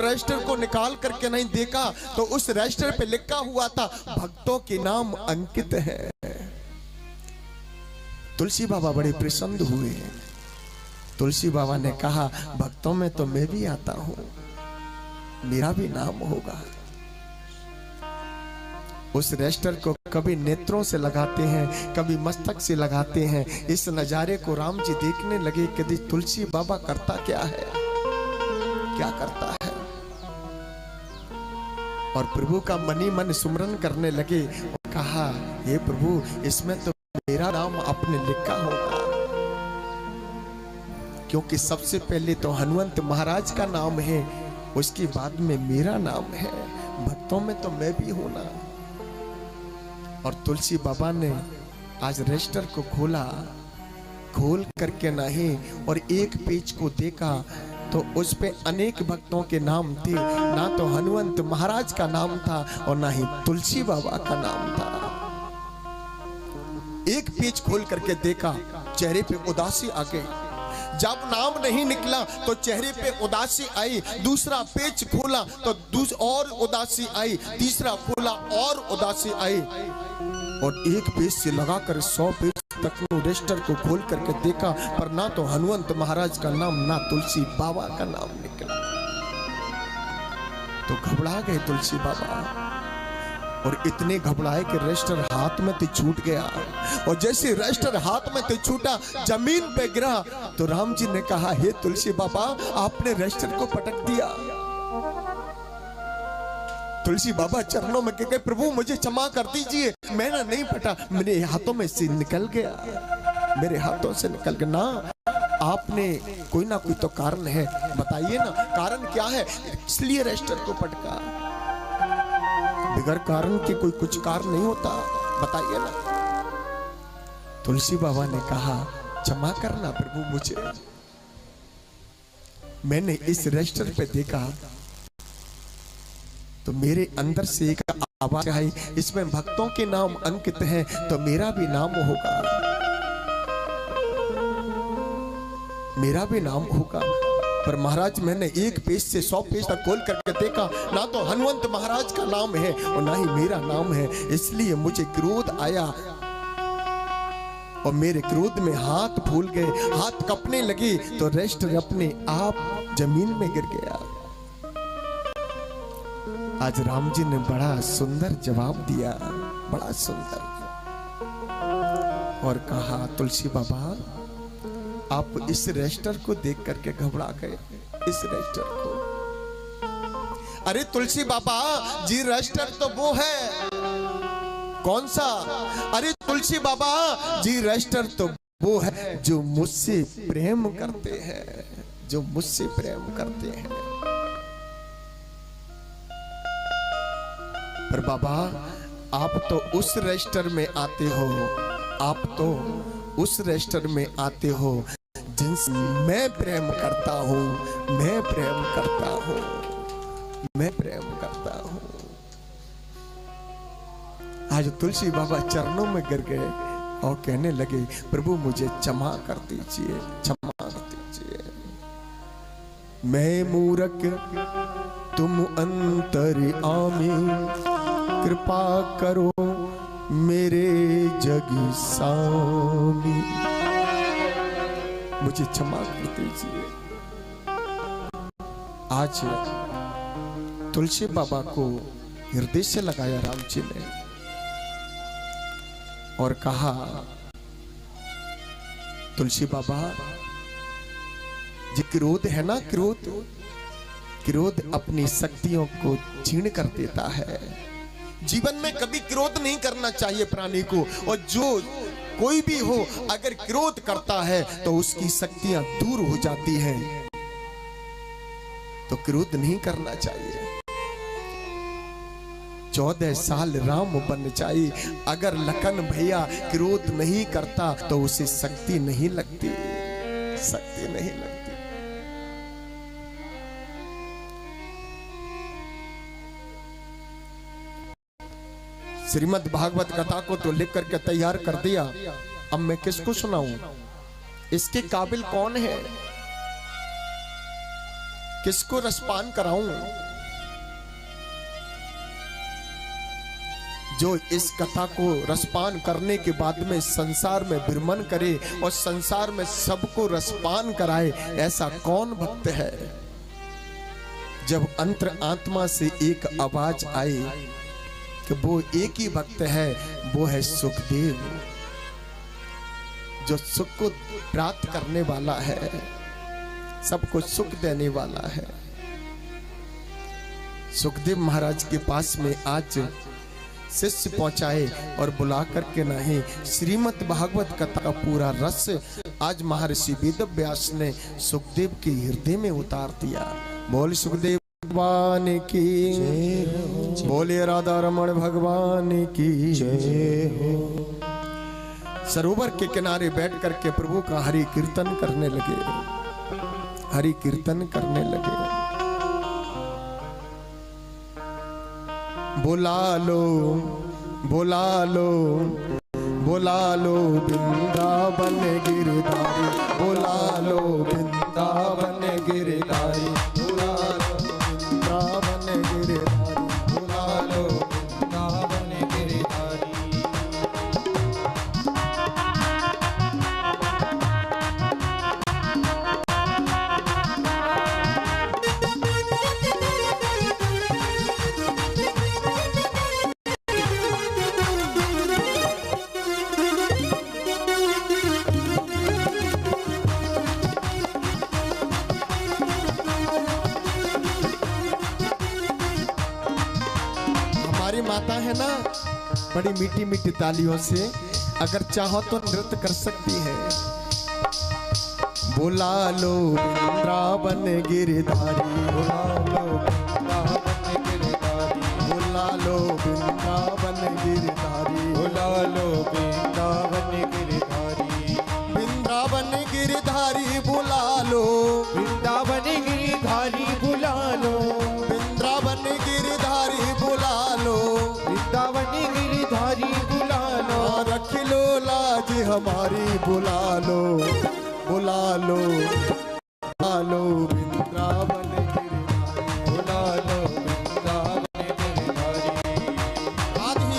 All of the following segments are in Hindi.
रजिस्टर को निकाल करके नहीं देखा तो उस रजिस्टर पे लिखा हुआ था भक्तों के नाम अंकित है। तुलसी बाबा बड़े प्रसन्न हुए। तुलसी बाबा ने कहा भक्तों में तो मैं भी आता हूं, मेरा भी नाम होगा। उस रजिस्टर को कभी नेत्रों से लगाते हैं, कभी मस्तक से लगाते हैं। इस नजारे को राम जी देखने लगे कि तुलसी बाबा करता क्या है, क्या करता है। और प्रभु का मनी मन सुमरन करने लगे और कहा हे प्रभु, इसमें तो मेरा नाम आपने लिखा होगा, क्योंकि सबसे पहले तो हनुमंत महाराज का नाम है, उसके बाद में मेरा नाम है, भक्तों में तो मैं भी हूं ना। और तुलसी बाबा ने आज रजिस्टर को खोला, खोल करके नहीं और एक पेज को देखा तो उस पे अनेक भक्तों के नाम थे, ना तो हनुमंत महाराज का नाम था और ना ही तुलसी बाबा का नाम था। एक पेज खोल करके देखा, चेहरे पे उदासी आ गई। जब नाम नहीं निकला तो चेहरे पे उदासी आई। दूसरा पेज खोला तो और उदासी आई। तीसरा खोला और उदासी आई। और एक पेज से लगाकर 100 पेज तक रजिस्टर को खोल करके देखा, पर ना तो हनुमंत महाराज का नाम, ना तुलसी बाबा का नाम निकला। तो घबरा गए तुलसी बाबा, और इतने घबराए कि रजिस्टर हाथ में तो छूट गया। और जैसे रजिस्टर हाथ में तो छूटा, जमीन पे गिरा, तो राम जी ने कहा हे तुलसी बाबा, आपने रजिस्टर को पटक दिया। तुलसी बाबा चरणों में कहे प्रभु मुझे क्षमा कर दीजिए, मैंने नहीं पटा, मेरे हाथों में से निकल गया, मेरे हाथों से निकल गया। ना आपने कोई ना कोई तो कारण है, बताइए ना कारण क्या है, इसलिए रजिस्टर को पटका। बगैर कारण के कोई कुछ कार्य नहीं होता, बताइए ना। तुलसी बाबा ने कहा क्षमा करना प्रभु मुझे, मैंने इस रजिस्टर पे देखा तो मेरे अंदर से एक आवाज आई, इसमें भक्तों के नाम अंकित हैं तो मेरा भी नाम होगा, मेरा भी नाम होगा। पर महाराज मैंने एक पेज से 100 पेज तक खोल करके देखा, ना तो हनुमंत महाराज का नाम है और ना ही मेरा नाम है, इसलिए मुझे क्रोध आया और मेरे क्रोध में हाथ फूल गए, हाथ कपने लगे तो रजिस्टर अपने आप जमीन में गिर गया। आज राम जी ने बड़ा सुंदर जवाब दिया, बड़ा सुंदर, और कहा तुलसी बाबा आप इस रजिस्टर को देख करके घबरा गए, इस रजिस्टर को। अरे तुलसी बाबा जी रजिस्टर तो वो है, कौन सा? अरे तुलसी बाबा जी रजिस्टर तो वो है जो मुझसे प्रेम करते हैं, जो मुझसे प्रेम करते हैं। पर बाबा आप तो उस रजिस्टर में आते हो, आप तो उस रजिस्टर में आते हो जिनसे मैं प्रेम करता हूं, मैं प्रेम करता हूं, मैं प्रेम करता हूं। आज तुलसी बाबा चरणों में गिर गए और कहने लगे प्रभु मुझे क्षमा कर दीजिए, क्षमा कर दीजिए, मैं मूर्ख तुम अंतर्यामी, कृपा करो मेरे जग स्वामी, मुझे क्षमा कर दीजिए। आज तुलसी बाबा को हृदय से लगाया राम जी ने और कहा तुलसी बाबा जी क्रोध है ना, क्रोध, क्रोध अपनी शक्तियों को छीन कर देता है। जीवन में कभी क्रोध नहीं करना चाहिए प्राणी को, और जो कोई भी हो अगर क्रोध करता है तो उसकी शक्तियां दूर हो जाती हैं, तो क्रोध नहीं करना चाहिए। 14 साल राम बन जाए, अगर लखन भैया क्रोध नहीं करता तो उसे शक्ति नहीं लगती, शक्ति नहीं लगती। श्रीमद् भागवत कथा को तो लिख करके तैयार कर दिया, अब मैं किसको सुनाऊं? इसके काबिल कौन है? किसको रसपान कराऊं? जो इस कथा को रसपान करने के बाद में संसार में विरमन करे और संसार में सबको रसपान कराए, ऐसा कौन भक्त है? जब अंतर आत्मा से एक आवाज आए कि वो एक ही भक्त है, वो है सुखदेव, जो सुख को प्राप्त करने वाला है, सबको सुख देने वाला है। सुखदेव महाराज के पास में आज शिष्य पहुंचाए और बुला करके नहीं, श्रीमद् भागवत कथा का पूरा रस आज महर्षि वेद व्यास ने सुखदेव के हृदय में उतार दिया। बोल सुखदेव भगवान की जय, बोले राधा रमण भगवान की जय हो। सरोवर के किनारे बैठ करके प्रभु का हरि कीर्तन करने लगे, हरि कीर्तन करने लगे। बुला लो बुला लो बुला लो वृंदावन गिरधारी, बुला लो वृंदावन गिरधारी, बुला लो वृंदावन गिरधारी, बुला लो वृंदावन गिरधारी। माता है ना, बड़ी मीठी मीठी तालियों से अगर चाहो तो नृत्य कर सकती है। बुला लो वृंदावन गिरधारी, बुला लो वृंदावन गिरधारी, बुला लो वृंदावन गिरधारी, बुला लो वृंदावन गिरधारी, वृंदावन गिरधारी बुला लो, वृंदावन गिरधारी बुला लो, वृंदावन गिरधारी बुला लो, वृंदावन गिरधारी बुला लो, रख लो लाज हमारी, बुला लो बुला लो बुला लो वृंदावन गिरधारी, बुला लो वृंदावन गिरधारी। आधी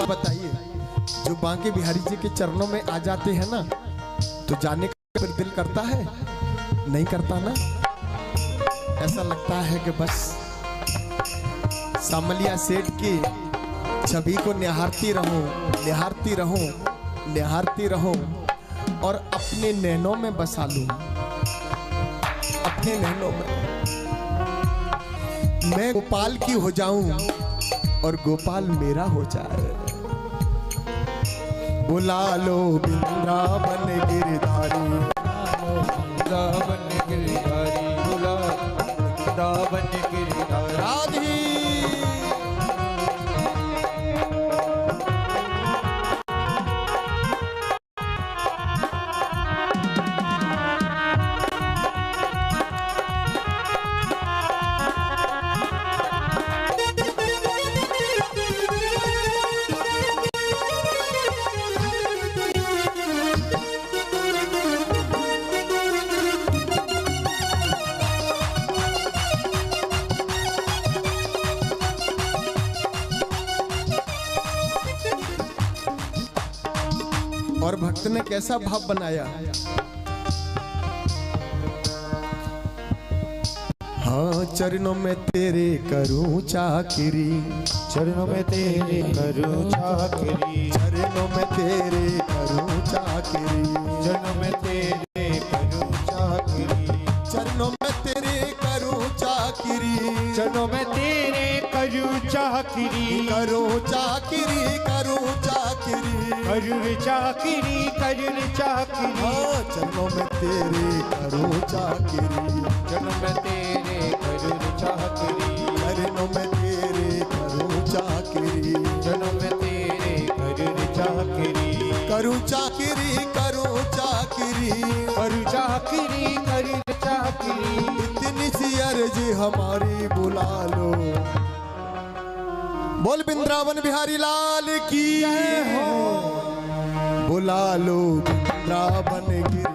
बताइए, जो बांके बिहारी जी के चरणों में आ जाते हैं ना, तो जाने का फिर दिल करता है? नहीं करता ना। ऐसा लगता है कि बस सामलिया सेठ की छवि को निहारती रहूं, निहारती रहूं, निहारती रहूं और अपने नैनों में बसा लूं, अपने नैनों में। मैं गोपाल की हो जाऊं और गोपाल मेरा हो जाए। बुला लो वृंदावन गिरधारी, वृंदावन गिरधारी, बुला वृंदावन गिरधारी। राधी और भक्त ने कैसा भाव बनाया? हाँ, चरणों में तेरे करूं चाकरी, चरणों में तेरे करूं चाकरी, चरणों में तेरे करूं चाकरी, चरणों में तेरे करूं चाकरी, चरणों में तेरे करूं चाकरी, चरणों में तेरे करूं चाकिरी करो चाकिरी करो चाकिरी कर चाकिरी हाँ चरणों में तेरे करो चाकिरी जन्म में तेरे कर चाकिरी चरणों में तेरे करो चाकिरी जन्म में तेरे कर चाकिरी करो चाकिरी करो चाकिरी कर चाकिरी इतनी सी अर्ज हमारी बुला लो। बोल वृंदावन बिहारी लाल की जय हो। बुला लो वृंदावन गिरी